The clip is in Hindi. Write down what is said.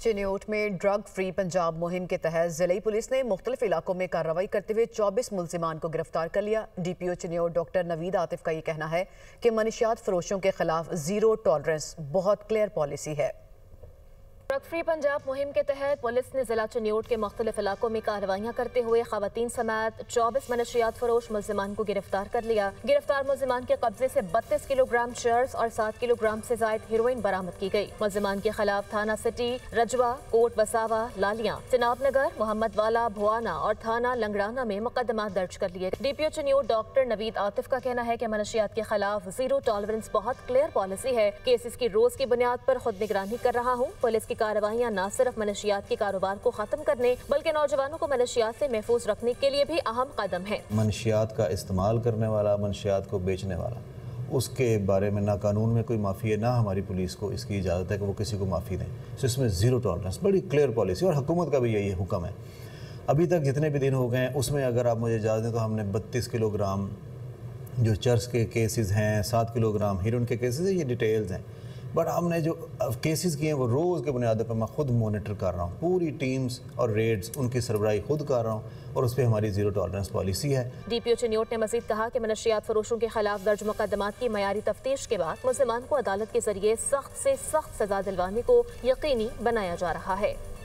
चिन्योट में ड्रग फ्री पंजाब मुहिम के तहत जिले पुलिस ने मुख्तलिफ इलाकों में कार्रवाई करते हुए 24 मुलजिमान को गिरफ्तार कर लिया। DPO चिन्योट डॉक्टर नवीद आतिफ का ये कहना है कि मनशियात फरोशों के खिलाफ जीरो टॉलरेंस बहुत क्लियर पॉलिसी है। ड्रग फ्री पंजाब मुहिम के तहत पुलिस ने जिला चिन्योट के मुख्तलिफ इलाकों में कार्रवाइयाँ करते हुए खवातीन समेत 24 मनशियात फरोश मुलजिमान को गिरफ्तार कर लिया। गिरफ्तार मुलजिमान के कब्जे से 32 किलोग्राम चर्स और 7 किलोग्राम से जायद हेरोइन बरामद की गई। मुलजिमान के खिलाफ थाना सिटी, रजवा, कोट बसावा, लालियां, चिनाब नगर, मोहम्मद वाला, भुआना और थाना लंगड़ाना में मुकदमा दर्ज कर लिए। DPO चिन्योट डॉक्टर नवीद आतिफ का कहना है कि मनशियात के खिलाफ जीरो टॉलरेंस बहुत क्लियर पॉलिसी है। केसेस की रोज की बुनियाद पर खुद निगरानी कर रहा हूँ। पुलिस कार्रवाइयां न सिर्फ मनशियात के कारोबार को खत्म करने बल्कि नौजवानों को मनशियात से महफूज रखने के लिए भी अहम कदम है। मनशियात का इस्तेमाल करने वाला, मनशियात को बेचने वाला, उसके बारे में ना कानून में कोई माफ़ी है, ना हमारी पुलिस को इसकी इजाज़त है कि वो किसी को माफ़ी दें। तो इसमें ज़ीरो टॉलरेंस बड़ी क्लियर पॉलिसी और हुकूमत का भी यही हुक्म है। अभी तक जितने भी दिन हो गए हैं उसमें अगर आप मुझे इजाज़त दें तो हमने 32 किलोग्राम जो चर्च के केसेस हैं, 7 किलोग्राम हीरोइन के केसेस हैं, ये डिटेल्स हैं। बट हमने जो केसेस किए हैं वो रोज़ के बुनियाद पर मैं खुद मॉनिटर कर रहा हूँ। पूरी टीम्स और रेड्स उनकी सरबराही खुद कर रहा हूँ और उस पर हमारी जीरो टॉलरेंस पॉलिसी है। DPO चिन्योट ने मजीद कहा कि मनशियात फरोशों के खिलाफ दर्ज मुकदमात की मयारी तफ्तीश के बाद मुलजिमान को अदालत के जरिए सख्त से सख्त सजा दिलवाने को यकीनी बनाया जा रहा है।